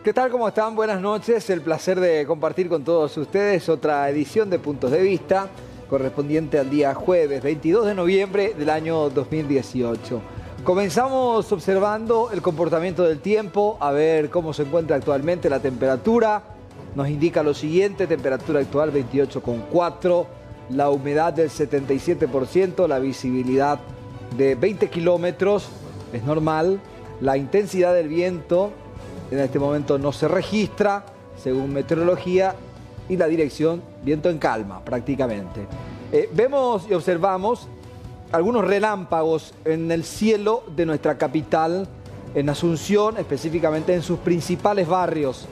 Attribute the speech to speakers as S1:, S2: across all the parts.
S1: ¿Qué tal? ¿Cómo están? Buenas noches. El placer de compartir con todos ustedes otra edición de Puntos de Vista, correspondiente al día jueves 22 de noviembre del año 2018. Comenzamos observando el comportamiento del tiempo, a ver cómo se encuentra actualmente la temperatura. Nos indica lo siguiente: temperatura actual 28,4, la humedad del 77%, la visibilidad de 20 kilómetros, es normal. La intensidad del viento en este momento no se registra, según meteorología, y la dirección, viento en calma, prácticamente. Vemos y observamos algunos relámpagos en el cielo de nuestra capital, en Asunción, específicamente en sus principales barrios.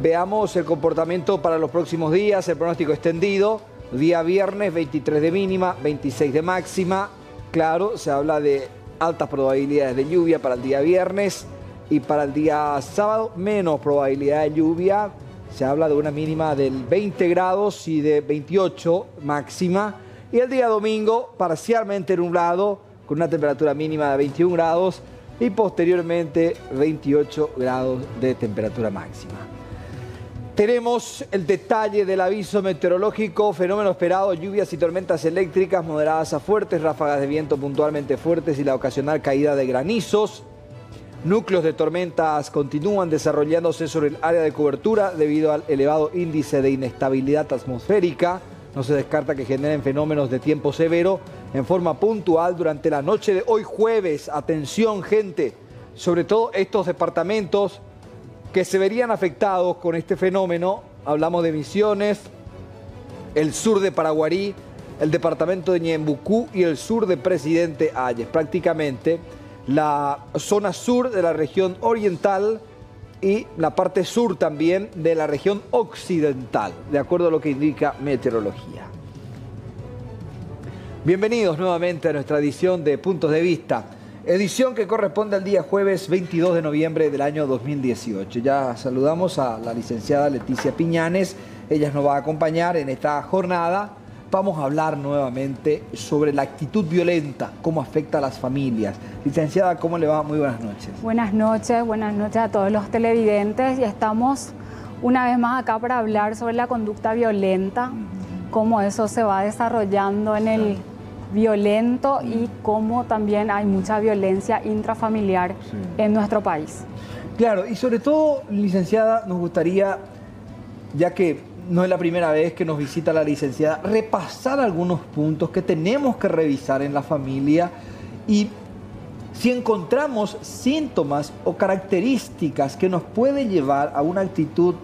S1: Veamos el comportamiento para los próximos días, el pronóstico extendido. Día viernes, 23 de mínima, 26 de máxima. Claro, se habla de altas probabilidades de lluvia para el día viernes. Y para el día sábado, menos probabilidad de lluvia. Se habla de una mínima del 20 grados y de 28 máxima. Y el día domingo, parcialmente nublado, con una temperatura mínima de 21 grados y posteriormente 28 grados de temperatura máxima. Tenemos el detalle del aviso meteorológico: fenómeno esperado, lluvias y tormentas eléctricas moderadas a fuertes, ráfagas de viento puntualmente fuertes y la ocasional caída de granizos. Núcleos de tormentas continúan desarrollándose sobre el área de cobertura debido al elevado índice de inestabilidad atmosférica. No se descarta que generen fenómenos de tiempo severo en forma puntual durante la noche de hoy jueves. Atención, gente, sobre todo estos departamentos que se verían afectados con este fenómeno. Hablamos de Misiones, el sur de Paraguarí, el departamento de Ñembucú y el sur de Presidente Hayes. Prácticamente la zona sur de la región oriental y la parte sur también de la región occidental, de acuerdo a lo que indica meteorología. Bienvenidos nuevamente a nuestra edición de Puntos de Vista, edición que corresponde al día jueves 22 de noviembre del año 2018. Ya saludamos a la licenciada Leticia Piñanes, ella nos va a acompañar en esta jornada. Vamos a hablar nuevamente sobre la actitud violenta, cómo afecta a las familias. Licenciada, ¿cómo le va? Muy buenas noches.
S2: Buenas noches a todos los televidentes. Y estamos una vez más acá para hablar sobre la conducta violenta, cómo eso se va desarrollando en el violento y cómo también hay mucha violencia intrafamiliar en nuestro país.
S1: Claro, y sobre todo, licenciada, nos gustaría, ya que no es la primera vez que nos visita la licenciada, repasar algunos puntos que tenemos que revisar en la familia, y si encontramos síntomas o características que nos pueden llevar a una actitud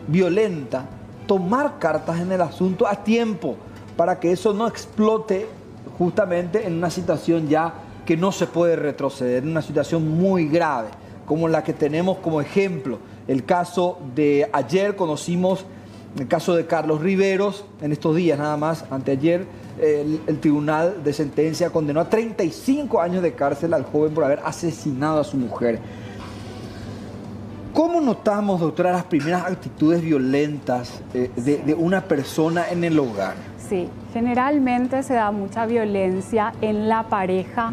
S1: violenta, tomar cartas en el asunto a tiempo para que eso no explote justamente en una situación ya que no se puede retroceder, en una situación muy grave, como la que tenemos como ejemplo. El caso de ayer conocimos, el caso de Carlos Riveros. En estos días nada más, anteayer, el tribunal de sentencia condenó a 35 años de cárcel al joven por haber asesinado a su mujer. ¿Cómo notamos, doctora, las primeras actitudes violentas de una persona en el hogar?
S2: Sí, generalmente se da mucha violencia en la pareja,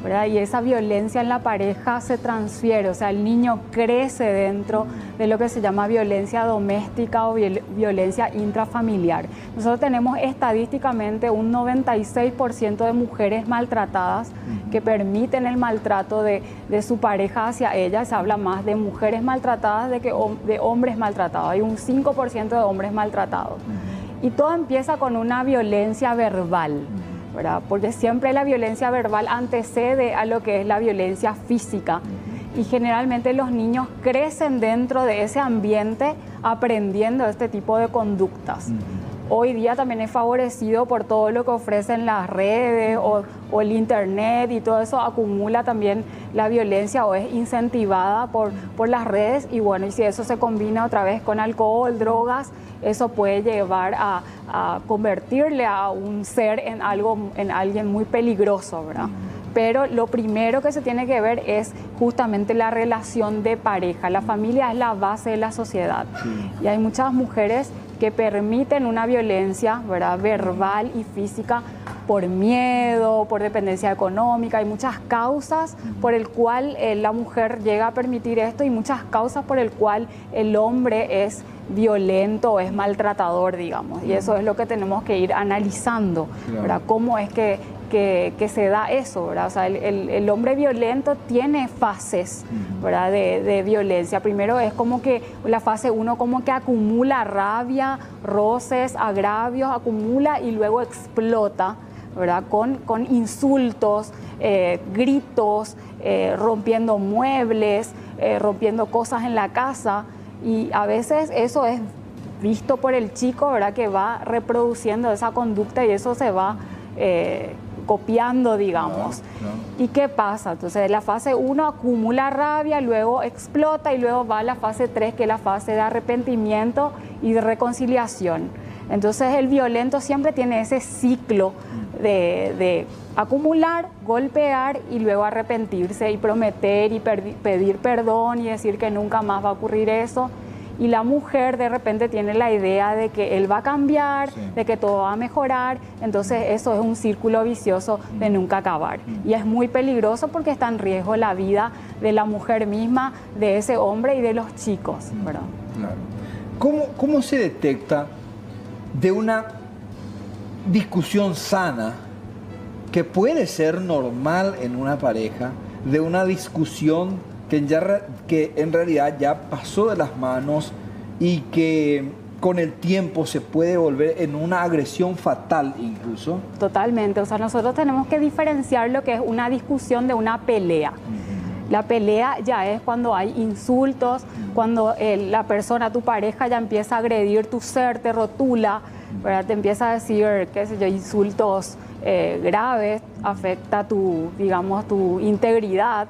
S2: ¿verdad? Y esa violencia en la pareja se transfiere, o sea, el niño crece dentro de lo que se llama violencia doméstica o violencia intrafamiliar. Nosotros tenemos estadísticamente un 96% de mujeres maltratadas que permiten el maltrato de su pareja hacia ellas. Se habla más de mujeres maltratadas de hombres maltratados. Hay un 5% de hombres maltratados. Y todo empieza con una violencia verbal, ¿verdad? Porque siempre la violencia verbal antecede a lo que es la violencia física. Y generalmente los niños crecen dentro de ese ambiente aprendiendo este tipo de conductas. Hoy día también es favorecido por todo lo que ofrecen las redes o el internet, y todo eso acumula también la violencia o es incentivada por las redes. Y bueno, y si eso se combina otra vez con alcohol, drogas, eso puede llevar a convertirle a un ser en alguien muy peligroso, ¿verdad? Pero lo primero que se tiene que ver es justamente la relación de pareja. La familia es la base de la sociedad. Y hay muchas mujeres que permiten una violencia, ¿verdad?, verbal y física por miedo, por dependencia económica, hay muchas causas por el cual la mujer llega a permitir esto y muchas causas por el cual el hombre es violento o es maltratador, digamos. Y eso es lo que tenemos que ir analizando, ¿verdad? Cómo es que se da eso, ¿verdad? O sea, el hombre violento tiene fases, ¿verdad? De violencia. Primero es como que la fase 1 como que acumula rabia, roces, agravios, acumula y luego explota, ¿verdad? Con insultos, gritos, rompiendo muebles, rompiendo cosas en la casa. Y a veces eso es visto por el chico, ¿verdad? Que va reproduciendo esa conducta y eso se va copiando, digamos. ¿Y qué pasa? Entonces, la fase 1 acumula rabia, luego explota y luego va a la fase 3, que es la fase de arrepentimiento y de reconciliación. Entonces, el violento siempre tiene ese ciclo de acumular, golpear y luego arrepentirse y prometer y pedir perdón y decir que nunca más va a ocurrir eso. Y la mujer de repente tiene la idea de que él va a cambiar, de que todo va a mejorar. Entonces eso es un círculo vicioso de nunca acabar. Y es muy peligroso porque está en riesgo la vida de la mujer misma, de ese hombre y de los chicos, ¿verdad?
S1: Claro. ¿Cómo se detecta de una discusión sana que puede ser normal en una pareja, de una discusión que en realidad ya pasó de las manos y que con el tiempo se puede volver en una agresión fatal incluso?
S2: Totalmente, o sea, nosotros tenemos que diferenciar lo que es una discusión de una pelea. La pelea ya es cuando hay insultos, cuando la persona, tu pareja, ya empieza a agredir tu ser, te rotula, ¿verdad? Te empieza a decir, qué sé yo, insultos graves, afecta digamos, tu integridad.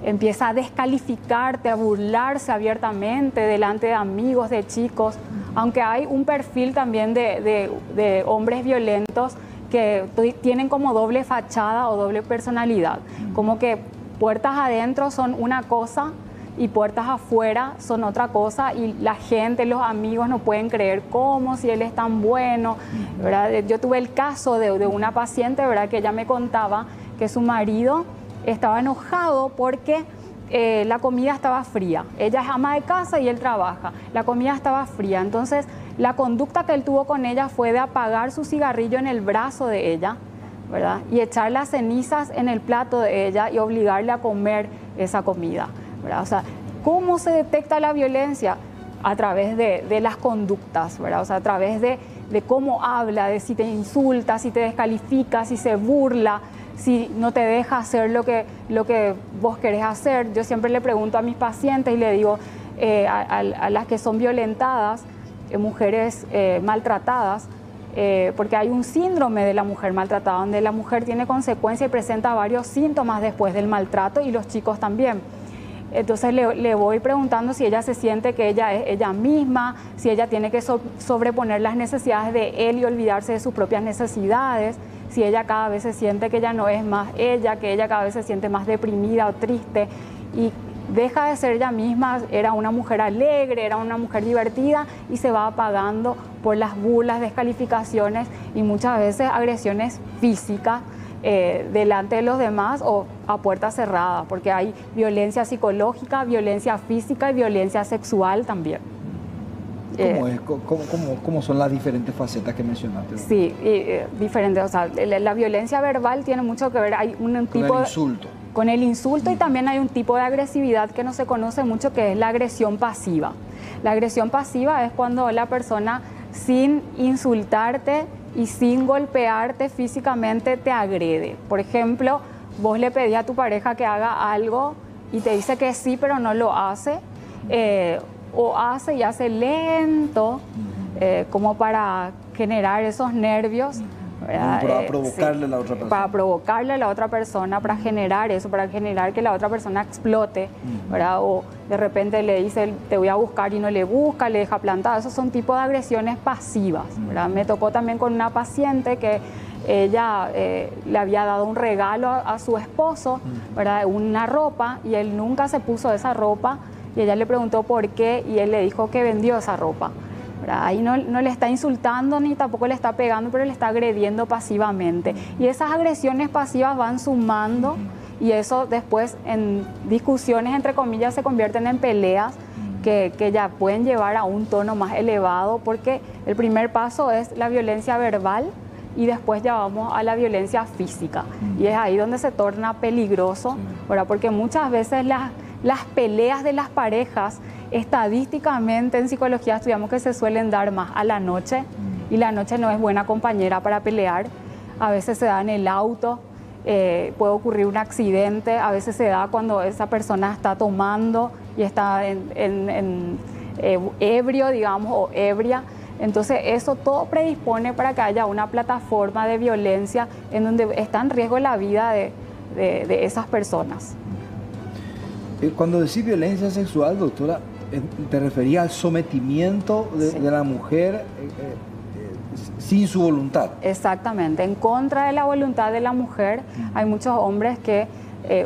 S2: Empieza a descalificarte, a burlarse abiertamente delante de amigos, de chicos, aunque hay un perfil también de hombres violentos que tienen como doble fachada o doble personalidad, como que puertas adentro son una cosa y puertas afuera son otra cosa y la gente, los amigos no pueden creer cómo, si él es tan bueno, ¿verdad? Yo tuve el caso de una paciente, ¿verdad? Que ella me contaba que su marido estaba enojado porque la comida estaba fría. Ella es ama de casa y él trabaja. La comida estaba fría. Entonces, la conducta que él tuvo con ella fue de apagar su cigarrillo en el brazo de ella, ¿verdad? Y echar las cenizas en el plato de ella y obligarle a comer esa comida, ¿verdad? O sea, ¿cómo se detecta la violencia? A través de las conductas, ¿verdad? O sea, a través de cómo habla, de si te insulta, si te descalifica, si se burla, si no te deja hacer lo que vos querés hacer. Yo siempre le pregunto a mis pacientes y le digo a las que son violentadas, mujeres maltratadas, porque hay un síndrome de la mujer maltratada, donde la mujer tiene consecuencias y presenta varios síntomas después del maltrato y los chicos también. Entonces le voy preguntando si ella se siente que ella es ella misma, si ella tiene que sobreponer las necesidades de él y olvidarse de sus propias necesidades, si ella cada vez se siente que ya no es más ella, que ella cada vez se siente más deprimida o triste y deja de ser ella misma, era una mujer alegre, era una mujer divertida y se va apagando por las burlas, descalificaciones y muchas veces agresiones físicas delante de los demás o a puerta cerrada, porque hay violencia psicológica, violencia física y violencia sexual también.
S1: ¿Cómo son las diferentes facetas que mencionaste?
S2: Sí, diferentes. O sea, la violencia verbal tiene mucho que ver, hay un tipo
S1: con el insulto.
S2: Con el insulto y también hay un tipo de agresividad que no se conoce mucho, que es la agresión pasiva. La agresión pasiva es cuando la persona, sin insultarte y sin golpearte físicamente, te agrede. Por ejemplo, vos le pedís a tu pareja que haga algo y te dice que sí, pero no lo hace, o hace y hace lento, como para generar esos nervios.
S1: Para provocarle a la otra persona.
S2: Para provocarle a la otra persona, para generar eso, para generar que la otra persona explote, ¿verdad? O de repente le dice, te voy a buscar y no le busca, le deja plantada. Esos son tipos de agresiones pasivas, ¿verdad? Me tocó también con una paciente que ella le había dado un regalo a su esposo, ¿verdad? Una ropa, y él nunca se puso esa ropa, y ella le preguntó por qué, y él le dijo que vendió esa ropa. ¿verdad? Ahí no le está insultando ni tampoco le está pegando, pero le está agrediendo pasivamente. Y esas agresiones pasivas van sumando y eso después en discusiones, entre comillas, se convierten en peleas que ya pueden llevar a un tono más elevado, porque el primer paso es la violencia verbal y después ya vamos a la violencia física. Y es ahí donde se torna peligroso, ¿verdad? Porque muchas veces las peleas de las parejas, estadísticamente en psicología estudiamos que se suelen dar más a la noche, y la noche no es buena compañera para pelear. A veces se da en el auto, puede ocurrir un accidente, a veces se da cuando esa persona está tomando y está ebrio, digamos, o ebria. Entonces eso todo predispone para que haya una plataforma de violencia en donde está en riesgo la vida de esas personas.
S1: Cuando decís violencia sexual, doctora, ¿te referías al sometimiento de la mujer sin su voluntad?
S2: Exactamente, en contra de la voluntad de la mujer. Hay muchos hombres que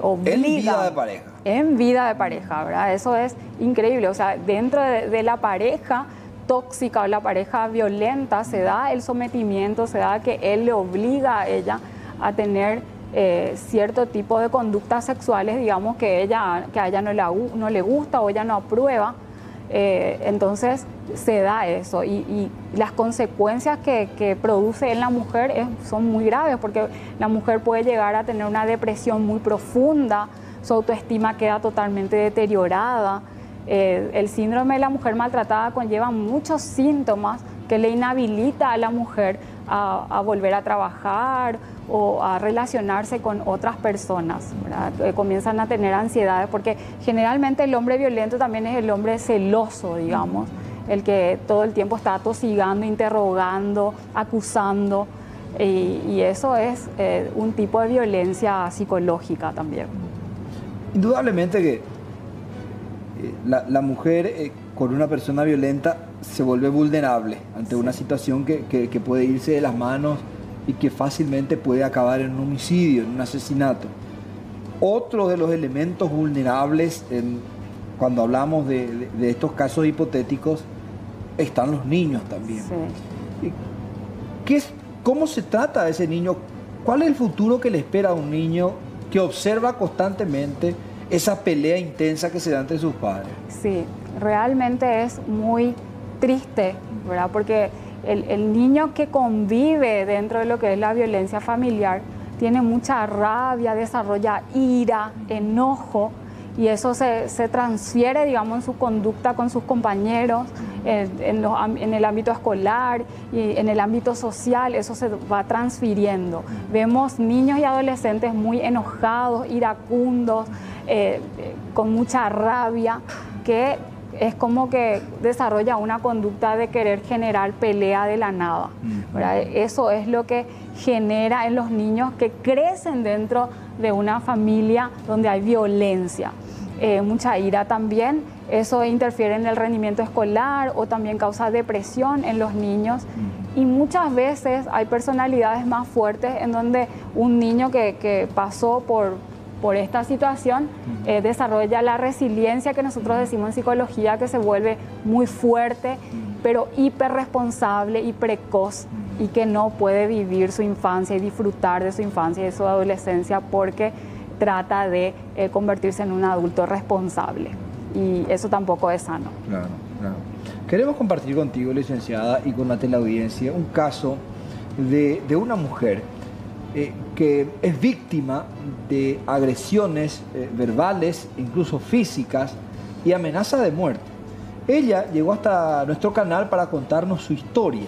S2: obligan...
S1: En vida de pareja.
S2: En vida de pareja, ¿verdad? Eso es increíble. O sea, dentro de la pareja tóxica o la pareja violenta se da el sometimiento, se da que él le obliga a ella a tener cierto tipo de conductas sexuales, digamos, que a ella no le gusta o ella no aprueba. Entonces se da eso y las consecuencias que produce en la mujer son muy graves, porque la mujer puede llegar a tener una depresión muy profunda, su autoestima queda totalmente deteriorada. El síndrome de la mujer maltratada conlleva muchos síntomas que le inhabilita a la mujer a volver a trabajar o a relacionarse con otras personas, ¿verdad? Comienzan a tener ansiedades, porque generalmente el hombre violento también es el hombre celoso, digamos, el que todo el tiempo está atosigando, interrogando, acusando, y eso es un tipo de violencia psicológica también.
S1: Indudablemente que la mujer con una persona violenta se vuelve vulnerable ante una situación que puede irse de las manos y que fácilmente puede acabar en un homicidio, en un asesinato. Otro de los elementos vulnerables cuando hablamos de estos casos hipotéticos están los niños también. Sí. ¿Cómo se trata a ese niño? ¿Cuál es el futuro que le espera a un niño que observa constantemente esa pelea intensa que se da entre sus padres?
S2: Sí, realmente es muy triste, ¿verdad? Porque el niño que convive dentro de lo que es la violencia familiar tiene mucha rabia, desarrolla ira, enojo, y eso se transfiere, digamos, en su conducta con sus compañeros, en el ámbito escolar y en el ámbito social. Eso se va transfiriendo. Vemos niños y adolescentes muy enojados, iracundos, con mucha rabia, que es como que desarrolla una conducta de querer generar pelea de la nada, ¿verdad? Eso es lo que genera en los niños que crecen dentro de una familia donde hay violencia. Mucha ira también, eso interfiere en el rendimiento escolar o también causa depresión en los niños. Y muchas veces hay personalidades más fuertes en donde un niño que pasó por esta situación desarrolla la resiliencia que nosotros decimos en psicología, que se vuelve muy fuerte, pero hiperresponsable y precoz, y que no puede vivir su infancia y disfrutar de su infancia y de su adolescencia porque trata de convertirse en un adulto responsable, y eso tampoco es sano.
S1: Claro, claro. Queremos compartir contigo, licenciada, y con la teleaudiencia un caso de una mujer que es víctima de agresiones verbales, incluso físicas, y amenaza de muerte. Ella llegó hasta nuestro canal para contarnos su historia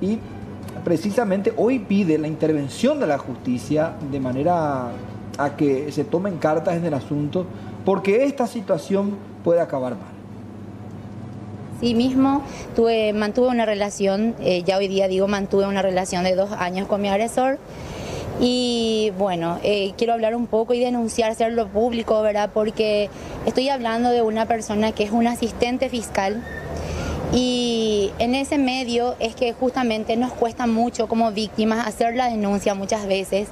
S1: y precisamente hoy pide la intervención de la justicia de manera a que se tomen cartas en el asunto, porque esta situación puede acabar mal.
S3: Sí mismo mantuve una relación, ya hoy día digo mantuve una relación de 2 años con mi agresor. Y bueno, quiero hablar un poco y denunciar, hacerlo público, ¿verdad? Porque estoy hablando de una persona que es un asistente fiscal, y en ese medio es que justamente nos cuesta mucho como víctimas hacer la denuncia muchas veces,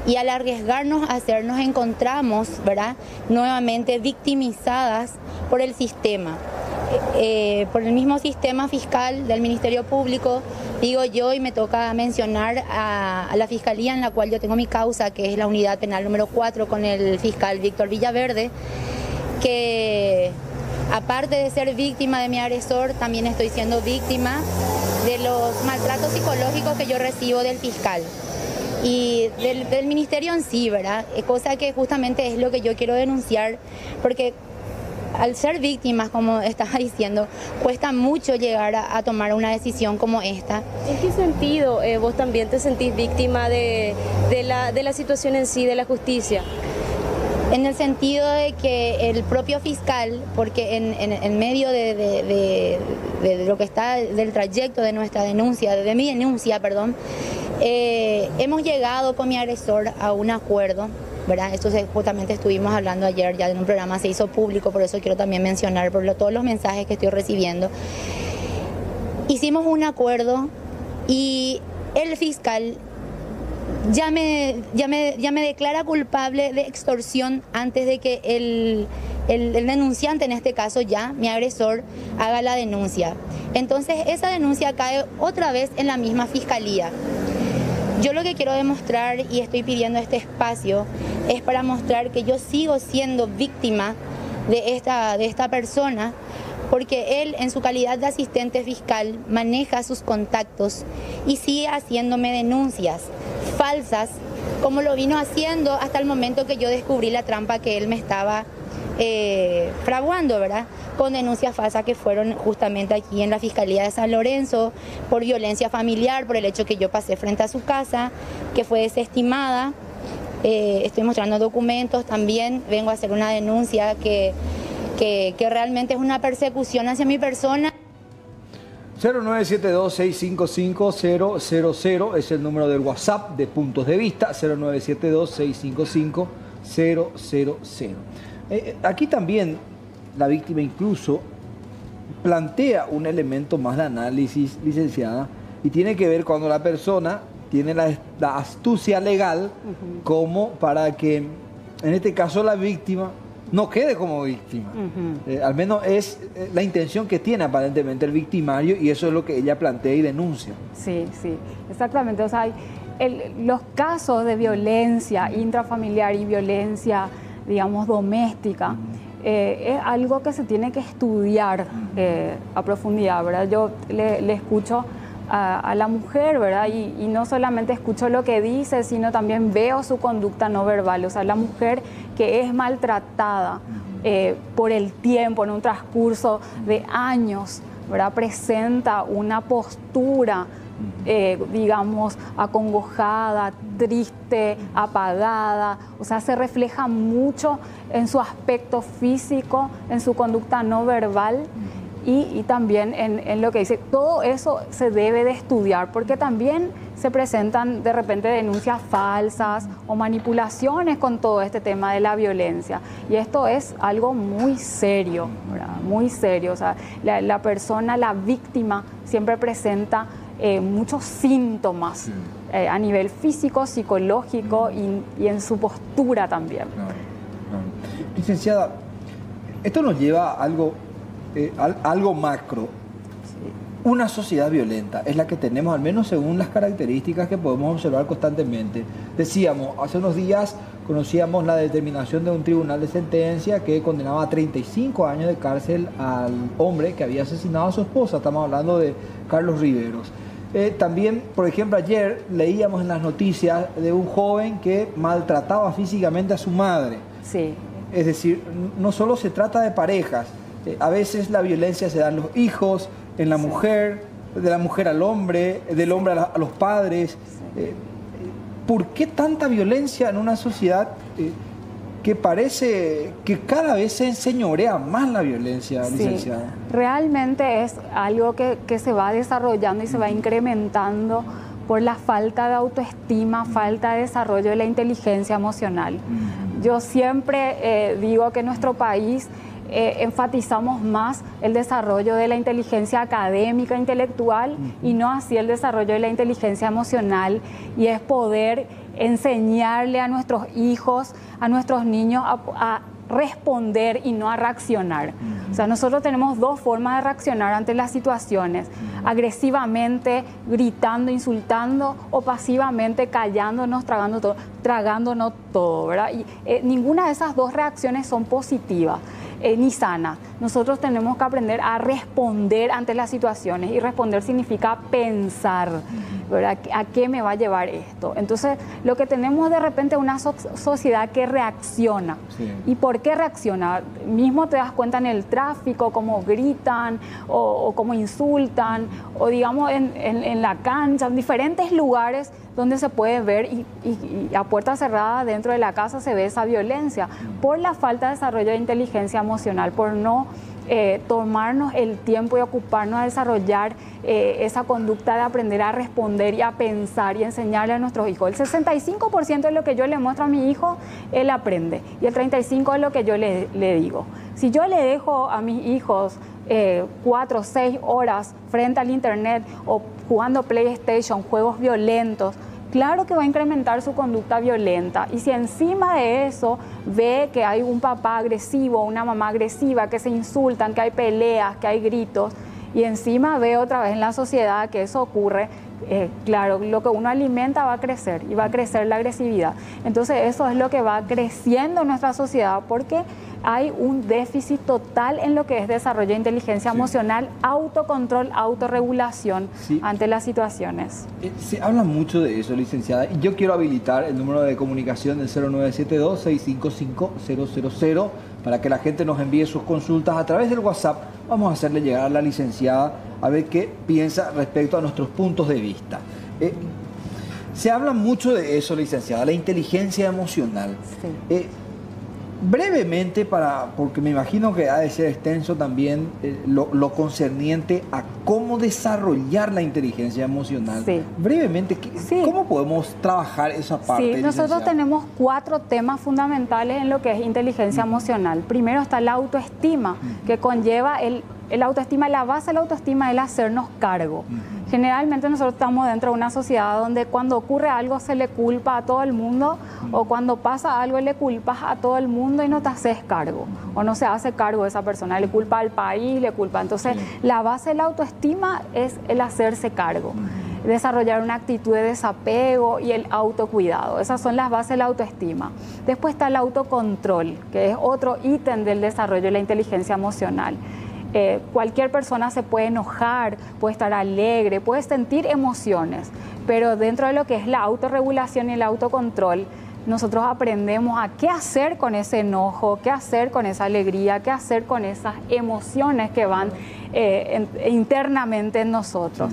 S3: y al arriesgarnos a hacer nos encontramos, ¿verdad?, nuevamente victimizadas por el sistema. por el mismo sistema fiscal del Ministerio Público, digo yo, y me toca mencionar a la Fiscalía en la cual yo tengo mi causa, que es la Unidad Penal número 4 con el fiscal Víctor Villaverde, que aparte de ser víctima de mi agresor, también estoy siendo víctima de los maltratos psicológicos que yo recibo del fiscal y del ministerio en sí, ¿verdad? Cosa que justamente es lo que yo quiero denunciar, porque al ser víctimas, como estaba diciendo, cuesta mucho llegar a tomar una decisión como esta.
S4: ¿En qué sentido vos también te sentís víctima de la situación en sí, de la justicia?
S3: En el sentido de que el propio fiscal, porque en medio de lo que está del trayecto de nuestra denuncia, de mi denuncia, perdón, hemos llegado con mi agresor a un acuerdo, ¿verdad? Esto justamente estuvimos hablando ayer, ya en un programa se hizo público, por eso quiero también mencionar por todos los mensajes que estoy recibiendo. Hicimos un acuerdo y el fiscal ya me declara culpable de extorsión antes de que el denunciante, en este caso ya, mi agresor, haga la denuncia. Entonces esa denuncia cae otra vez en la misma fiscalía. Yo lo que quiero demostrar, y estoy pidiendo este espacio, es para mostrar que yo sigo siendo víctima de esta persona, porque él, en su calidad de asistente fiscal, maneja sus contactos y sigue haciéndome denuncias falsas, como lo vino haciendo hasta el momento que yo descubrí la trampa que él me estaba fraguando, ¿verdad? Con denuncias falsas que fueron justamente aquí en la Fiscalía de San Lorenzo por violencia familiar, por el hecho que yo pasé frente a su casa, que fue desestimada. Estoy mostrando documentos también, vengo a hacer una denuncia que realmente es una persecución hacia mi persona.
S1: 0972-655-000 es el número del WhatsApp de Puntos de Vista, 0972-655-000. Aquí también la víctima incluso plantea un elemento más de análisis, licenciada, y tiene que ver cuando la persona tiene la astucia legal como para que, en este caso, la víctima no quede como víctima. Al menos es la intención que tiene aparentemente el victimario, y eso es lo que ella plantea y denuncia.
S2: Sí, sí, exactamente. O sea, los casos de violencia intrafamiliar y violencia, digamos, doméstica, es algo que se tiene que estudiar a profundidad, ¿verdad? Yo le escucho a la mujer, ¿verdad? Y no solamente escucho lo que dice, sino también veo su conducta no verbal. O sea, la mujer que es maltratada por el tiempo, en un transcurso de años, ¿verdad? Presenta una postura, digamos, acongojada, triste, apagada. O sea, se refleja mucho en su aspecto físico, en su conducta no verbal. Y también en lo que dice, todo eso se debe de estudiar, porque también se presentan de repente denuncias falsas o manipulaciones con todo este tema de la violencia. Y esto es algo muy serio, ¿verdad? Muy serio. O sea, la persona, la víctima, siempre presenta muchos síntomas a nivel físico, psicológico y en su postura también.
S1: Licenciada, esto nos lleva a algo macro. Una sociedad violenta es la que tenemos, al menos según las características que podemos observar constantemente. Decíamos, hace unos días conocíamos la determinación de un tribunal de sentencia que condenaba a 35 años de cárcel al hombre que había asesinado a su esposa. Estamos hablando de Carlos Riveros. También, por ejemplo, ayer leíamos en las noticias de un joven que maltrataba físicamente a su madre.
S2: Sí.
S1: Es decir, no solo se trata de parejas, a veces la violencia se da en los hijos, en la mujer, de la mujer al hombre, del hombre a los padres. ¿Por qué tanta violencia en una sociedad que parece que cada vez se enseñorea más la violencia, licenciada?
S2: Sí, realmente es algo que se va desarrollando y se va incrementando por la falta de autoestima, falta de desarrollo de la inteligencia emocional. Yo siempre digo que en nuestro país enfatizamos más el desarrollo de la inteligencia académica, intelectual, y no así el desarrollo de la inteligencia emocional, y es poder enseñarle a nuestros hijos, a nuestros niños a responder y no a reaccionar. O sea, nosotros tenemos dos formas de reaccionar ante las situaciones: agresivamente, gritando, insultando, o pasivamente, callándonos, tragándonos todo, ¿verdad? Y ninguna de esas dos reacciones son positivas ni sanas. Nosotros tenemos que aprender a responder ante las situaciones, y responder significa pensar, ¿verdad? ¿A qué me va a llevar esto? Entonces, lo que tenemos de repente es una sociedad que reacciona.
S1: Sí.
S2: ¿Y por qué reacciona? Mismo te das cuenta en el tráfico, cómo gritan o cómo insultan, o digamos en la cancha, en diferentes lugares donde se puede ver, y a puerta cerrada dentro de la casa se ve esa violencia por la falta de desarrollo de inteligencia emocional, por no tomarnos el tiempo y ocuparnos de desarrollar esa conducta de aprender a responder y a pensar y enseñarle a nuestros hijos. El 65% de lo que yo le muestro a mi hijo, él aprende, y el 35% es lo que yo le digo. Si yo le dejo a mis hijos 4 o 6 horas frente al internet o jugando PlayStation, juegos violentos, claro que va a incrementar su conducta violenta. Y si encima de eso ve que hay un papá agresivo, una mamá agresiva, que se insultan, que hay peleas, que hay gritos, y encima ve otra vez en la sociedad que eso ocurre, claro, lo que uno alimenta va a crecer, y va a crecer la agresividad. Entonces eso es lo que va creciendo en nuestra sociedad, porque hay un déficit total en lo que es desarrollo de inteligencia emocional, autocontrol, autorregulación ante las situaciones.
S1: Se habla mucho de eso, licenciada, y yo quiero habilitar el número de comunicación del 0972-655-000 para que la gente nos envíe sus consultas a través del WhatsApp. Vamos a hacerle llegar a la licenciada a ver qué piensa respecto a nuestros puntos de vista. Se habla mucho de eso, licenciada, la inteligencia emocional. Sí. Brevemente, porque me imagino que ha de ser extenso también lo concerniente a cómo desarrollar la inteligencia emocional. Sí. Brevemente, ¿cómo podemos trabajar esa parte?
S2: Sí, nosotros tenemos 4 temas fundamentales en lo que es inteligencia emocional. Primero está la autoestima, que conlleva el autoestima. La base de la autoestima es el hacernos cargo. Generalmente nosotros estamos dentro de una sociedad donde cuando ocurre algo se le culpa a todo el mundo, o cuando pasa algo le culpas a todo el mundo y no te haces cargo, o no se hace cargo de esa persona, le culpa al país, le culpa. Entonces, la base de la autoestima es el hacerse cargo, desarrollar una actitud de desapego y el autocuidado. Esas son las bases de la autoestima. Después está el autocontrol, que es otro ítem del desarrollo de la inteligencia emocional. Cualquier persona se puede enojar, puede estar alegre, puede sentir emociones, pero dentro de lo que es la autorregulación y el autocontrol, nosotros aprendemos a qué hacer con ese enojo, qué hacer con esa alegría, qué hacer con esas emociones que van internamente en nosotros.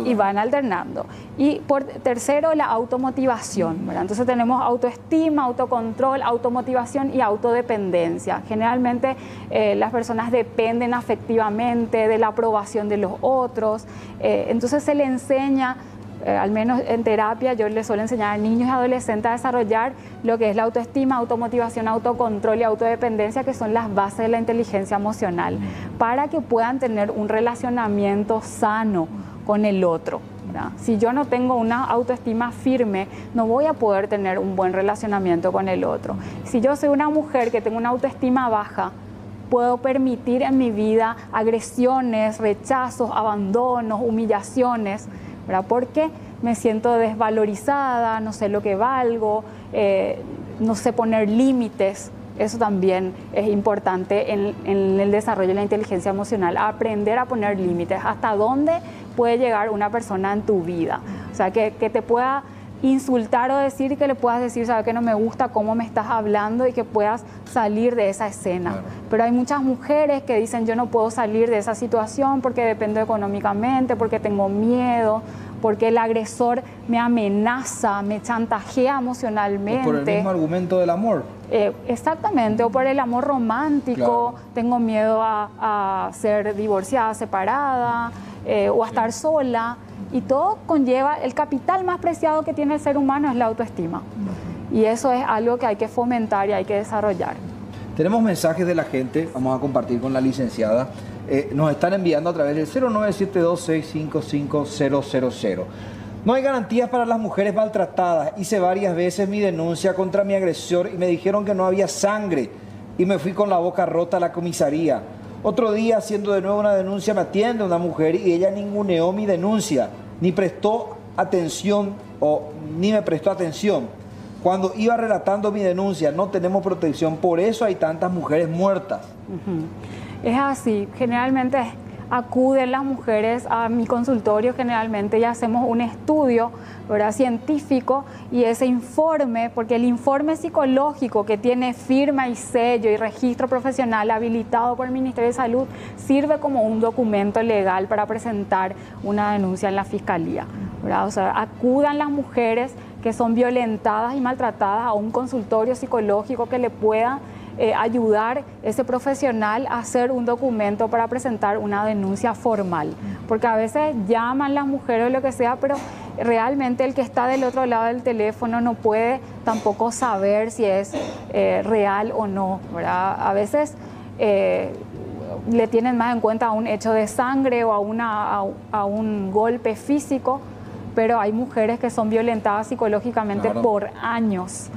S2: Y van alternando. Y por tercero, la automotivación, ¿verdad? Entonces tenemos autoestima, autocontrol, automotivación y autodependencia. Generalmente las personas dependen afectivamente de la aprobación de los otros. Entonces se le enseña, al menos en terapia, yo les suelo enseñar a niños y adolescentes a desarrollar lo que es la autoestima, automotivación, autocontrol y autodependencia, que son las bases de la inteligencia emocional, para que puedan tener un relacionamiento sano con el otro, ¿verdad? Si yo no tengo una autoestima firme, no voy a poder tener un buen relacionamiento con el otro. Si yo soy una mujer que tengo una autoestima baja, puedo permitir en mi vida agresiones, rechazos, abandonos, humillaciones, ¿verdad? Porque me siento desvalorizada, no sé lo que valgo, no sé poner límites. Eso también es importante en el desarrollo de la inteligencia emocional, aprender a poner límites, hasta dónde puede llegar una persona en tu vida. O sea, que te pueda insultar o decir, y que le puedas decir, sabes que no me gusta cómo me estás hablando, y que puedas salir de esa escena. Claro. Pero hay muchas mujeres que dicen, yo no puedo salir de esa situación porque dependo económicamente, porque tengo miedo, porque el agresor me amenaza, me chantajea emocionalmente.
S1: O por el mismo argumento del amor.
S2: Exactamente, o por el amor romántico, claro. Tengo miedo a ser divorciada, separada, o a estar sola. Y todo conlleva, el capital más preciado que tiene el ser humano es la autoestima. Y eso es algo que hay que fomentar y hay que desarrollar.
S1: Tenemos mensajes de la gente, vamos a compartir con la licenciada. Nos están enviando a través del 0972-655-000. No hay garantías para las mujeres maltratadas. Hice varias veces mi denuncia contra mi agresor y me dijeron que no había sangre. y me fui con la boca rota a la comisaría. Otro día, haciendo de nuevo una denuncia, me atiende una mujer y ella ninguneó mi denuncia, ni prestó atención ni me prestó atención. Cuando iba relatando mi denuncia, no tenemos protección, por eso hay tantas mujeres muertas.
S2: Es así, generalmente acuden las mujeres a mi consultorio, generalmente ya hacemos un estudio, ¿verdad?, científico, y ese informe, porque el informe psicológico que tiene firma y sello y registro profesional habilitado por el Ministerio de Salud sirve como un documento legal para presentar una denuncia en la Fiscalía, ¿verdad? O sea, acudan las mujeres que son violentadas y maltratadas a un consultorio psicológico que le pueda ayudar ese profesional a hacer un documento para presentar una denuncia formal. Porque a veces llaman las mujeres o lo que sea, pero realmente el que está del otro lado del teléfono no puede tampoco saber si es real o no, ¿verdad? A veces le tienen más en cuenta a un hecho de sangre o a un golpe físico, pero hay mujeres que son violentadas psicológicamente por años,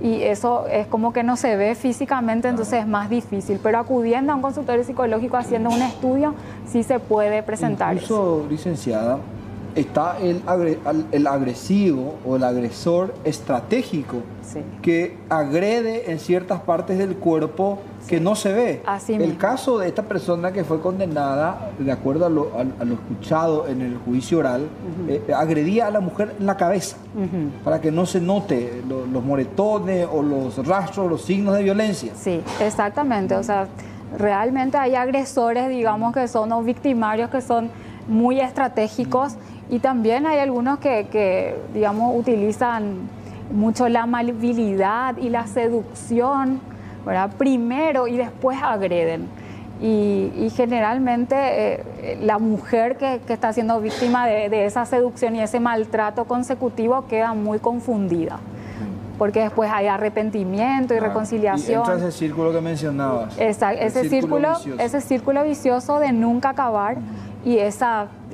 S2: y eso es como que no se ve físicamente, entonces es más difícil. Pero acudiendo a un consultorio psicológico, haciendo un estudio, sí se puede presentar.
S1: Incluso, licenciada, está el agresivo o el agresor estratégico, sí, que agrede en ciertas partes del cuerpo que no se ve.
S2: Así
S1: el
S2: mismo.
S1: Caso de esta persona que fue condenada, de acuerdo a lo escuchado en el juicio oral, agredía a la mujer en la cabeza, para que no se note los moretones o los rastros, los signos de violencia.
S2: Sí, exactamente. O sea, realmente hay agresores, digamos, que son, o victimarios que son muy estratégicos, y también hay algunos que digamos, utilizan mucho la amabilidad y la seducción, ¿verdad?, primero, y después agreden. Y generalmente la mujer que está siendo víctima de esa seducción y ese maltrato consecutivo queda muy confundida, porque después hay arrepentimiento y reconciliación.
S1: Y entra ese círculo que mencionabas.
S2: Ese círculo vicioso de nunca acabar, y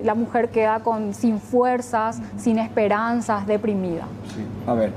S2: la mujer queda sin fuerzas, sin esperanzas, deprimida.
S1: Sí. A ver,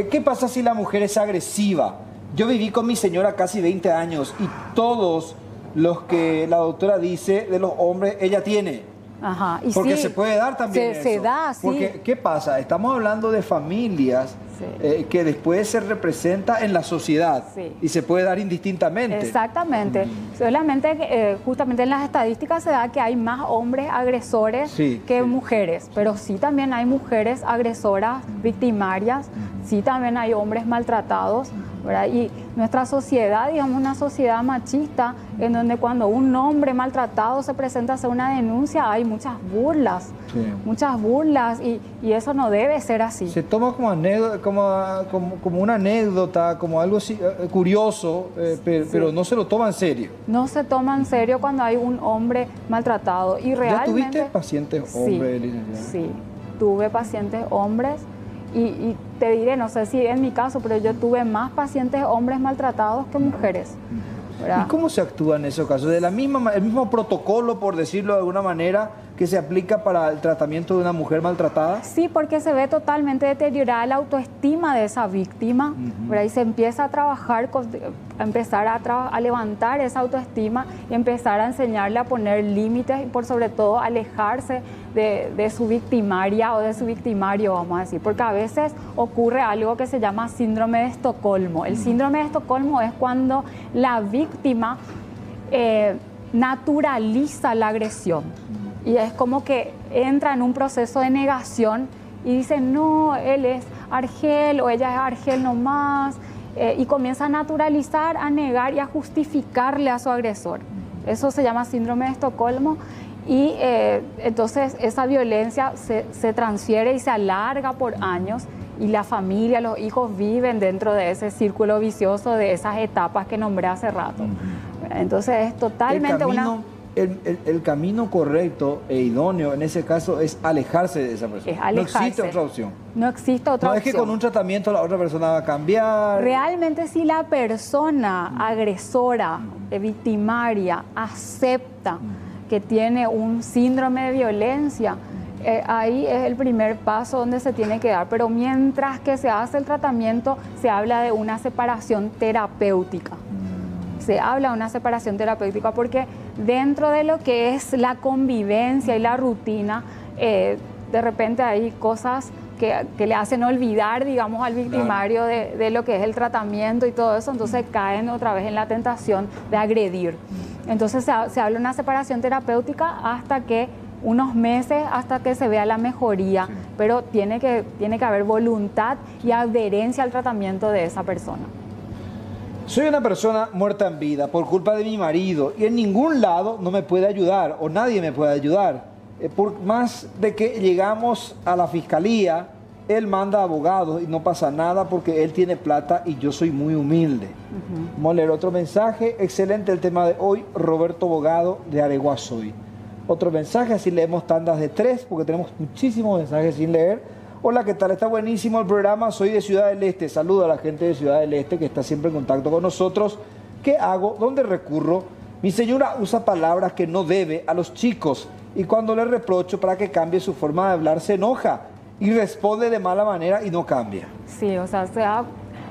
S1: ¿qué pasa si la mujer es agresiva? Yo viví con mi señora casi 20 años y todos los que la doctora dice de los hombres, ella tiene.
S2: Ajá, y
S1: porque
S2: sí,
S1: se puede dar también
S2: se da, sí.
S1: Porque, ¿qué pasa? Estamos hablando de familias, sí, que después se representa en la sociedad, sí, y se puede dar indistintamente.
S2: Exactamente. Solamente, justamente en las estadísticas se da que hay más hombres agresores, sí, que mujeres, pero sí también hay mujeres agresoras, victimarias, sí también hay hombres maltratados, ¿verdad? Y nuestra sociedad, digamos, una sociedad machista, en donde cuando un hombre maltratado se presenta a hacer una denuncia, hay muchas burlas, sí, muchas burlas, y eso no debe ser así.
S1: Se toma como una anécdota, como algo curioso, pero no se lo toma en serio.
S2: No se toma en serio cuando hay un hombre maltratado. Y realmente,
S1: ¿ya tuviste pacientes hombres, licenciada?
S2: Sí, tuve pacientes hombres. Y te diré, no sé si en mi caso, pero yo tuve más pacientes hombres maltratados que mujeres, ¿verdad?
S1: ¿Y cómo se actúa en esos casos? ¿El mismo protocolo, por decirlo de alguna manera, que se aplica para el tratamiento de una mujer maltratada?
S2: Sí, porque se ve totalmente deteriorada la autoestima de esa víctima, ¿verdad? Y se empieza a trabajar, a levantar esa autoestima y empezar a enseñarle a poner límites y por sobre todo alejarse de su victimaria o de su victimario, vamos a decir, porque a veces ocurre algo que se llama síndrome de Estocolmo. El síndrome de Estocolmo es cuando la víctima naturaliza la agresión. Y es como que entra en un proceso de negación y dice, no, él es Argel o ella es Argel nomás, y comienza a naturalizar, a negar y a justificarle a su agresor. Eso se llama síndrome de Estocolmo, y entonces esa violencia se transfiere y se alarga por años, y la familia, los hijos viven dentro de ese círculo vicioso, de esas etapas que nombré hace rato. Entonces es totalmente
S1: el camino correcto e idóneo en ese caso es alejarse de esa persona.
S2: Es alejarse.
S1: No existe otra opción.
S2: No existe otra opción.
S1: No es que con un tratamiento la otra persona va a cambiar.
S2: Realmente, si la persona agresora, victimaria, acepta que tiene un síndrome de violencia, Ahí es el primer paso donde se tiene que dar, pero mientras que se hace el tratamiento, se habla de una separación terapéutica. Se habla de una separación terapéutica porque dentro de lo que es la convivencia y la rutina, de repente hay cosas que le hacen olvidar, digamos, al victimario de lo que es el tratamiento y todo eso, entonces caen otra vez en la tentación de agredir. Entonces se habla de una separación terapéutica hasta que unos meses, hasta que se vea la mejoría, pero tiene que haber voluntad y adherencia al tratamiento de esa persona.
S1: Soy una persona muerta en vida por culpa de mi marido y en ningún lado no me puede ayudar o nadie me puede ayudar. Por más de que llegamos a la fiscalía, él manda abogados y no pasa nada porque él tiene plata y yo soy muy humilde. Vamos a leer otro mensaje. Excelente el tema de hoy, Roberto Bogado de Areguasoy. Otro mensaje, así leemos tandas de 3 porque tenemos muchísimos mensajes sin leer. Hola, ¿qué tal? Está buenísimo el programa, soy de Ciudad del Este. Saludo a la gente de Ciudad del Este que está siempre en contacto con nosotros. ¿Qué hago? ¿Dónde recurro? Mi señora usa palabras que no debe a los chicos y cuando le reprocho para que cambie su forma de hablar se enoja y responde de mala manera y no cambia.
S2: Sí, o sea,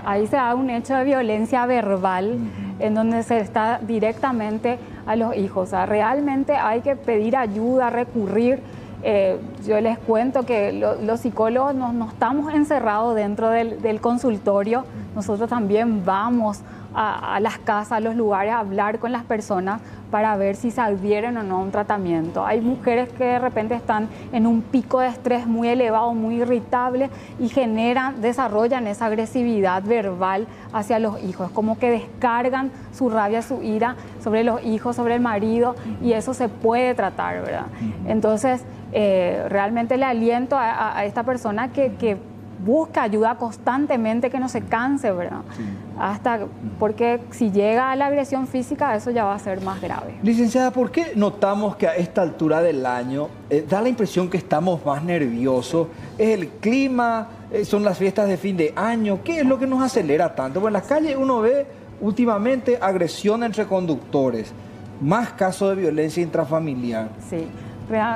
S2: ahí se da un hecho de violencia verbal en donde se está directamente a los hijos. O sea, realmente hay que pedir ayuda, recurrir. Yo les cuento que los psicólogos no estamos encerrados dentro del consultorio. Nosotros también vamos a las casas, a los lugares, a hablar con las personas para ver si se adhieren o no a un tratamiento. Hay mujeres que de repente están en un pico de estrés muy elevado, muy irritable y desarrollan esa agresividad verbal hacia los hijos, como que descargan su rabia, su ira sobre los hijos, sobre el marido, y eso se puede tratar, ¿verdad? Entonces, realmente le aliento a esta persona que busca ayuda constantemente, que no se canse, ¿verdad? Sí. Porque si llega a la agresión física, eso ya va a ser más grave.
S1: Licenciada, ¿por qué notamos que a esta altura del año da la impresión que estamos más nerviosos? ¿Es el clima? ¿Son las fiestas de fin de año? ¿Qué es lo que nos acelera tanto? Bueno, en las calles uno ve últimamente agresión entre conductores, más casos de violencia intrafamiliar.
S2: Sí.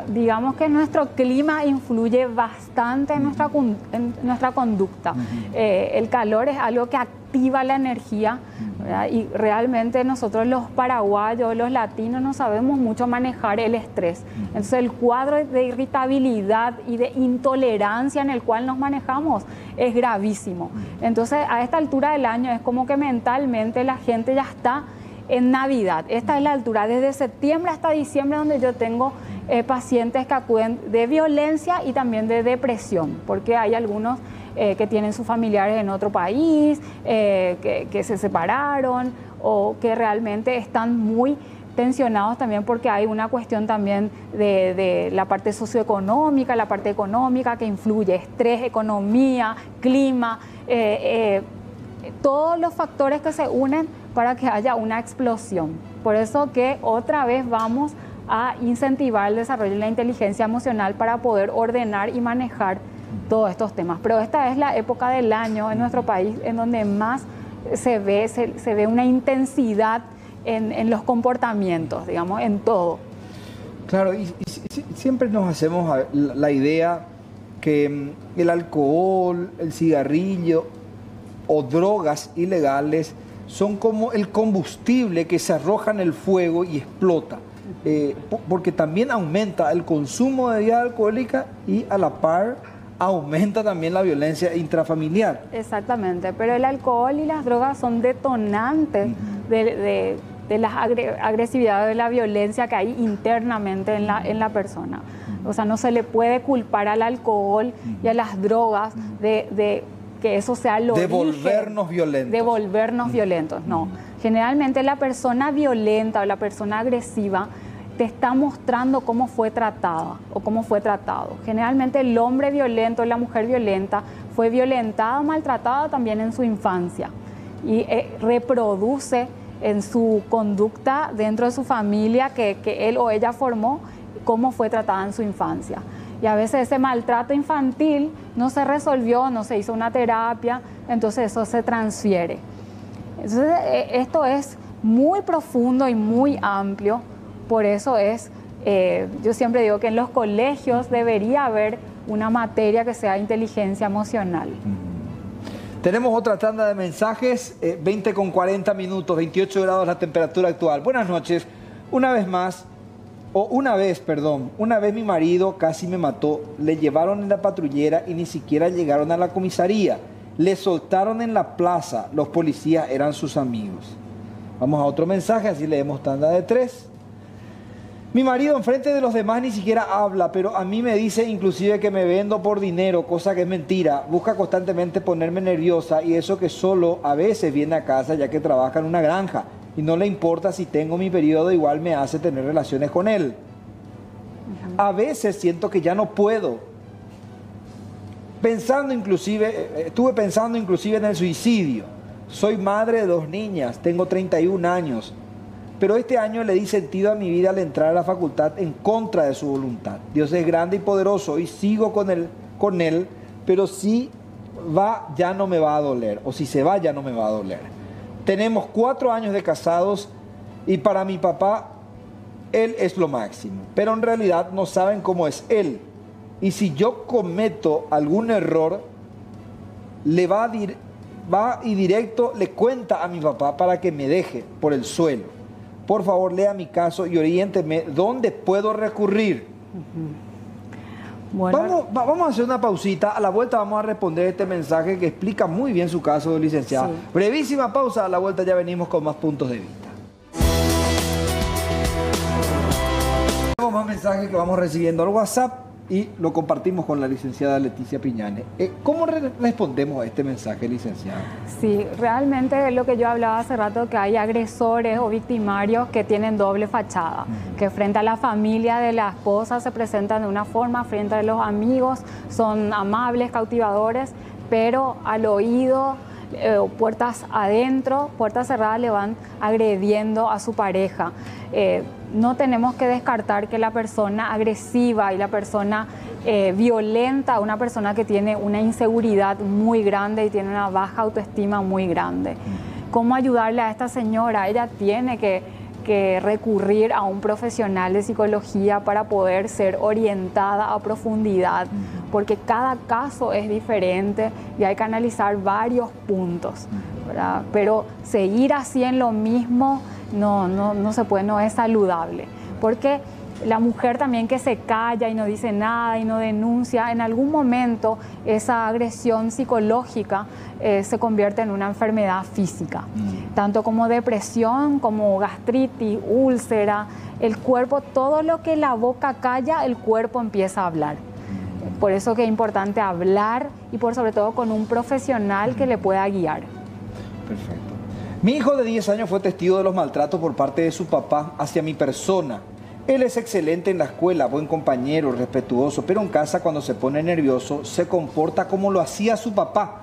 S2: Digamos que nuestro clima influye bastante en nuestra conducta. El calor es algo que activa la energía, ¿verdad? Y realmente nosotros los paraguayos, los latinos, no sabemos mucho manejar el estrés. Entonces el cuadro de irritabilidad y de intolerancia en el cual nos manejamos es gravísimo. Entonces a esta altura del año es como que mentalmente la gente ya está en Navidad. Esta es la altura, desde septiembre hasta diciembre, donde yo tengo pacientes que acuden de violencia y también de depresión, porque hay algunos que tienen sus familiares en otro país, que se separaron o que realmente están muy tensionados también porque hay una cuestión también de la parte socioeconómica, la parte económica que influye, estrés, economía, clima, todos los factores que se unen para que haya una explosión. Por eso que otra vez vamos a incentivar el desarrollo de la inteligencia emocional para poder ordenar y manejar todos estos temas. Pero esta es la época del año en nuestro país en donde más se ve una intensidad en los comportamientos, digamos, en todo.
S1: Claro, y siempre nos hacemos la idea que el alcohol, el cigarrillo o drogas ilegales son como el combustible que se arroja en el fuego y explota. Porque también aumenta el consumo de bebida alcohólica y a la par aumenta también la violencia intrafamiliar.
S2: Exactamente, pero el alcohol y las drogas son detonantes de la agresividad, de la violencia que hay internamente en la persona. O sea, no se le puede culpar al alcohol y a las drogas de que eso sea lo
S1: de volvernos violentos. De
S2: volvernos violentos, no. Generalmente la persona violenta o la persona agresiva te está mostrando cómo fue tratada o cómo fue tratado. Generalmente el hombre violento, la mujer violenta, fue violentada o maltratada también en su infancia y reproduce en su conducta dentro de su familia que él o ella formó cómo fue tratada en su infancia. Y a veces ese maltrato infantil no se resolvió, no se hizo una terapia, entonces eso se transfiere. Entonces esto es muy profundo y muy amplio, por eso es Yo siempre digo que en los colegios debería haber una materia que sea inteligencia emocional.
S1: Tenemos otra tanda de mensajes, 20 con 40 minutos, 28 grados la temperatura actual. Buenas noches. Una vez mi marido casi me mató. Le llevaron en la patrullera y ni siquiera llegaron a la comisaría. Le soltaron en la plaza. Los policías eran sus amigos. Vamos a otro mensaje, así leemos tanda de 3. Mi marido enfrente de los demás ni siquiera habla, pero a mí me dice inclusive que me vendo por dinero, cosa que es mentira. Busca constantemente ponerme nerviosa y eso que solo a veces viene a casa ya que trabaja en una granja. Y no le importa si tengo mi periodo, igual me hace tener relaciones con él. A veces siento que ya no puedo. Estuve pensando inclusive en el suicidio. Soy madre de 2 niñas, tengo 31 años. Pero este año le di sentido a mi vida al entrar a la facultad en contra de su voluntad. Dios es grande y poderoso y sigo con él, pero si va ya no me va a doler, o si se va ya no me va a doler. Tenemos 4 años de casados y para mi papá él es lo máximo, pero en realidad no saben cómo es él. Y si yo cometo algún error, va y directo le cuenta a mi papá para que me deje por el suelo. Por favor, lea mi caso y oriénteme dónde puedo recurrir. Bueno, vamos a hacer una pausita. A la vuelta vamos a responder este mensaje que explica muy bien su caso, licenciada. Sí. Brevísima pausa. A la vuelta ya venimos con más puntos de vista. Tenemos más mensajes que vamos recibiendo al WhatsApp y lo compartimos con la licenciada Leticia Piñane. ¿Cómo respondemos a este mensaje, licenciada? Sí, realmente es lo que yo hablaba hace rato, que hay agresores o victimarios que tienen doble fachada, que frente a la familia de la esposa se presentan de una forma, frente a los amigos son amables, cautivadores, pero al oído, puertas adentro, puertas cerradas, le van agrediendo a su pareja. No tenemos que descartar que la persona agresiva y la persona violenta, una persona que tiene una inseguridad muy grande y tiene una baja autoestima muy grande. ¿Cómo ayudarle a esta señora? Ella tiene que recurrir a un profesional de psicología para poder ser orientada a profundidad, porque cada caso es diferente y hay que analizar varios puntos, ¿verdad? Pero seguir así en lo mismo no se puede, no es saludable, porque la mujer también que se calla y no dice nada y no denuncia, en algún momento esa agresión psicológica se convierte en una enfermedad física, tanto como depresión, como gastritis, úlcera, el cuerpo, todo lo que la boca calla, el cuerpo empieza a hablar. Por eso que es importante hablar y por sobre todo con un profesional que le pueda guiar. Perfecto. Mi hijo de 10 años fue testigo de los maltratos por parte de su papá hacia mi persona. Él es excelente en la escuela, buen compañero, respetuoso, pero en casa cuando se pone nervioso se comporta como lo hacía su papá.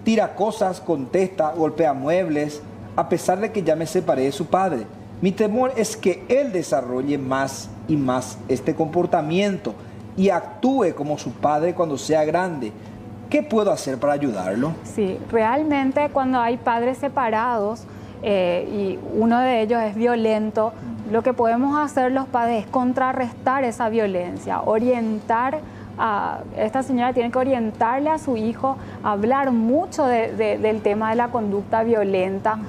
S1: Tira cosas, contesta, golpea muebles, a pesar de que ya me separé de su padre. Mi temor es que él desarrolle más y más este comportamiento y actúe como su padre cuando sea grande. ¿Qué puedo hacer para ayudarlo? Sí, realmente cuando hay padres separados y uno de ellos es violento, lo que podemos hacer los padres es contrarrestar esa violencia, orientar a esta señora, tiene que orientarle a su hijo a hablar mucho del tema de la conducta violenta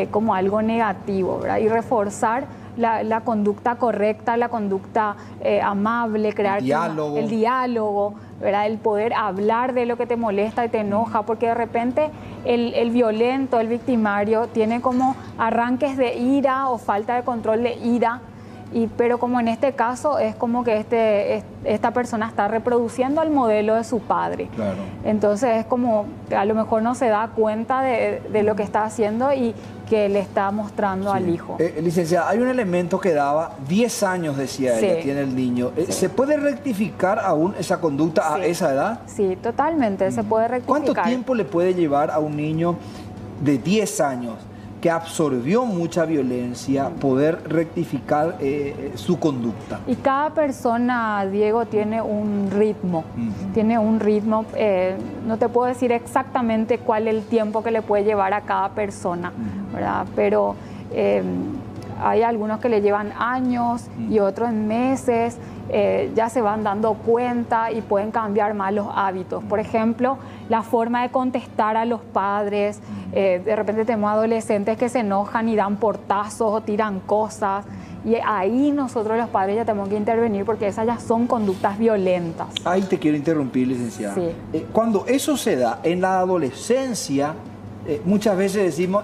S1: como algo negativo, ¿verdad? Y reforzar la conducta correcta, la conducta amable, crear el diálogo, ¿verdad? El poder hablar de lo que te molesta y te enoja, porque de repente el violento, el victimario, tiene como arranques de ira o falta de control de ira, pero como en este caso es como que esta persona está reproduciendo el modelo de su padre. Claro. Entonces es como a lo mejor no se da cuenta de lo que está haciendo y que le está mostrando al hijo. Licenciada, hay un elemento que daba 10 años, decía ella, tiene el niño. ¿Se puede rectificar aún esa conducta a esa edad? Sí, totalmente, se puede rectificar. ¿Cuánto tiempo le puede llevar a un niño de 10 años que absorbió mucha violencia poder rectificar su conducta? Y cada persona, Diego, tiene un ritmo, no te puedo decir exactamente cuál es el tiempo que le puede llevar a cada persona, ¿verdad? Pero
S2: hay algunos que le llevan años y otros en meses, ya se van dando cuenta y pueden cambiar más los hábitos. Por ejemplo, la forma de contestar a los padres. De repente tenemos adolescentes que se enojan y dan portazos o tiran cosas. Y ahí nosotros los padres ya tenemos que intervenir porque esas ya son conductas violentas.
S1: Ahí te quiero interrumpir, licenciada.
S2: Sí.
S1: Cuando eso se da en la adolescencia, muchas veces decimos,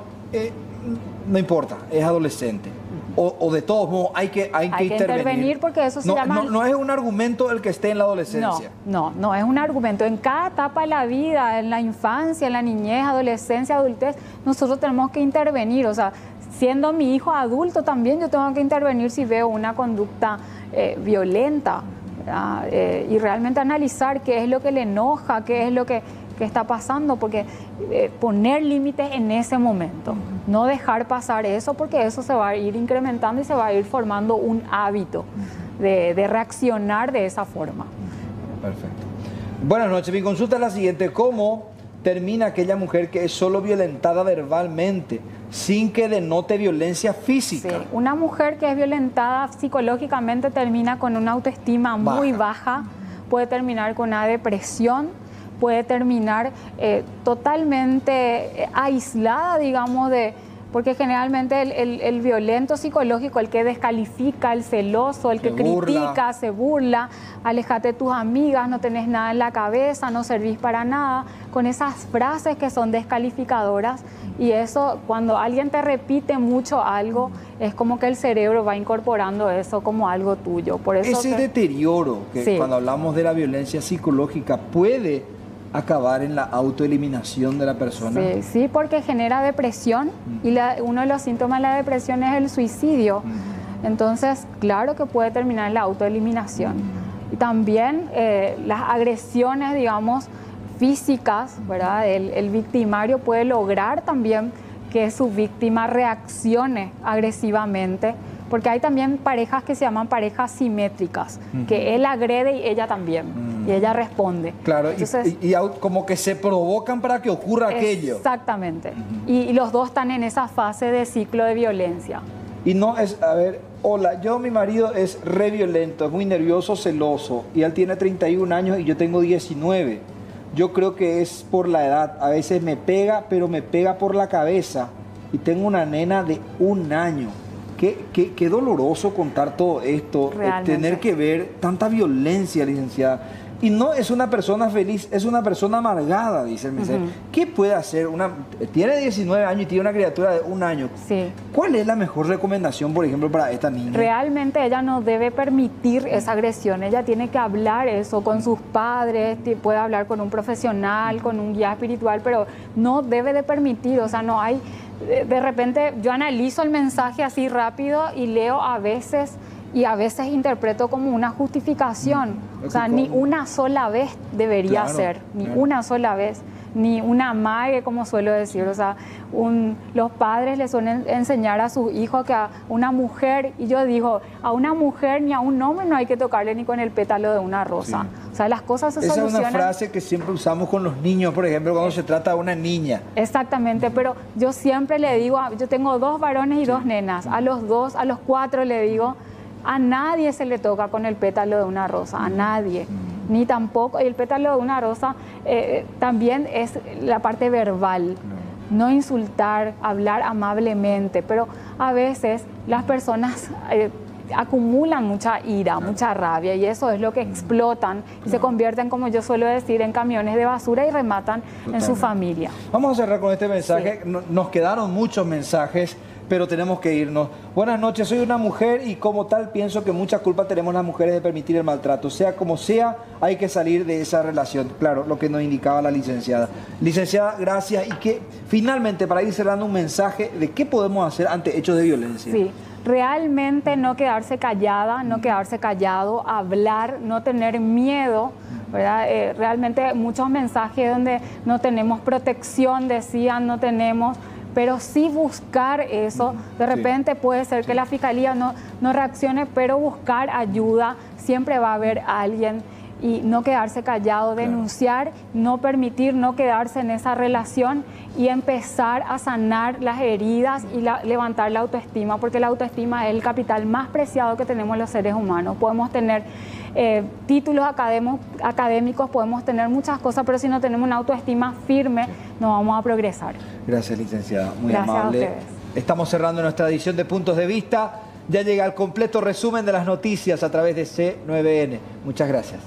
S1: no importa, es adolescente. O de todos modos hay que
S2: intervenir porque eso se llama...
S1: No es un argumento el que esté en la adolescencia.
S2: No es un argumento. En cada etapa de la vida, en la infancia, en la niñez, adolescencia, adultez, nosotros tenemos que intervenir. O sea, siendo mi hijo adulto también yo tengo que intervenir si veo una conducta violenta, y realmente analizar qué es lo que le enoja, qué es lo que está pasando, porque poner límites en ese momento, no dejar pasar eso, porque eso se va a ir incrementando y se va a ir formando un hábito de reaccionar de esa forma.
S1: Perfecto. Buenas noches, mi consulta es la siguiente: ¿cómo termina aquella mujer que es solo violentada verbalmente sin que denote violencia física?
S2: Sí, una mujer que es violentada psicológicamente termina con una autoestima muy baja, puede terminar con una depresión, puede terminar totalmente aislada, digamos, porque generalmente el violento psicológico, el que descalifica, el celoso, el que critica, se burla, alejate de tus amigas, no tenés nada en la cabeza, no servís para nada, con esas frases que son descalificadoras. Y eso, cuando alguien te repite mucho algo, es como que el cerebro va incorporando eso como algo tuyo. Por eso
S1: ese deterioro que cuando hablamos de la violencia psicológica puede acabar en la autoeliminación de la persona.
S2: Sí, porque genera depresión y uno de los síntomas de la depresión es el suicidio. Entonces, claro que puede terminar en la autoeliminación. Y también las agresiones, digamos, físicas, ¿verdad? El victimario puede lograr también que su víctima reaccione agresivamente, porque hay también parejas que se llaman parejas simétricas, que él agrede y ella también, y ella responde.
S1: Claro, entonces, y como que se provocan para que ocurra aquello.
S2: Exactamente, y los dos están en esa fase de ciclo de violencia.
S1: Y no es, a ver, hola, mi marido es re violento, es muy nervioso, celoso, y él tiene 31 años y yo tengo 19. Yo creo que es por la edad, a veces me pega, pero me pega por la cabeza, y tengo una nena de 1 año. Qué doloroso contar todo esto, tener que ver tanta violencia, licenciada. Y no es una persona feliz, es una persona amargada, dice el mensaje. ¿Qué puede hacer? Tiene 19 años y tiene una criatura de 1 año.
S2: Sí.
S1: ¿Cuál es la mejor recomendación, por ejemplo, para esta niña?
S2: Realmente ella no debe permitir esa agresión. Ella tiene que hablar eso con sus padres, puede hablar con un profesional, con un guía espiritual, pero no debe de permitir, o sea, no hay... De repente yo analizo el mensaje así rápido y leo a veces, y a veces interpreto como una justificación. O sea, ni una sola vez debería ser, ni una sola vez, ni una mague, como suelo decir. O sea, los padres le suelen enseñar a sus hijos que a una mujer, y yo digo, a una mujer ni a un hombre no hay que tocarle ni con el pétalo de una rosa. Sí. O sea, las cosas se solucionan.
S1: Esa es una frase que siempre usamos con los niños, por ejemplo, cuando se trata de una niña.
S2: Exactamente, pero yo siempre le digo, yo tengo 2 varones y 2 nenas, a los 4 le digo, a nadie se le toca con el pétalo de una rosa, a nadie, ni tampoco, y el pétalo de una rosa también es la parte verbal, no insultar, hablar amablemente, pero a veces las personas acumulan mucha ira, mucha rabia, y eso es lo que explotan y se convierten, como yo suelo decir, en camiones de basura y rematan en su familia.
S1: Vamos a cerrar con este mensaje. Nos quedaron muchos mensajes, pero tenemos que irnos. Buenas noches, soy una mujer y como tal pienso que mucha culpa tenemos las mujeres de permitir el maltrato. Sea como sea, hay que salir de esa relación. Claro, lo que nos indicaba la licenciada. Licenciada, gracias. Y que finalmente, para ir cerrando, un mensaje de qué podemos hacer ante hechos de violencia.
S2: Sí. Realmente no quedarse callada, no quedarse callado, hablar, no tener miedo, ¿verdad? Realmente muchos mensajes donde no tenemos protección, decían, no tenemos, pero sí buscar eso. De repente puede ser que la fiscalía no reaccione, pero buscar ayuda, siempre va a haber alguien. y no quedarse callado, denunciar, no permitir, no quedarse en esa relación y empezar a sanar las heridas y levantar la autoestima, porque la autoestima es el capital más preciado que tenemos los seres humanos. Podemos tener títulos académicos, podemos tener muchas cosas, pero si no tenemos una autoestima firme, no vamos a progresar.
S1: Gracias, licenciada. Muy
S2: Gracias
S1: amable.
S2: a ustedes.
S1: Estamos cerrando nuestra edición de Puntos de Vista. Ya llega el completo resumen de las noticias a través de C9N. Muchas gracias.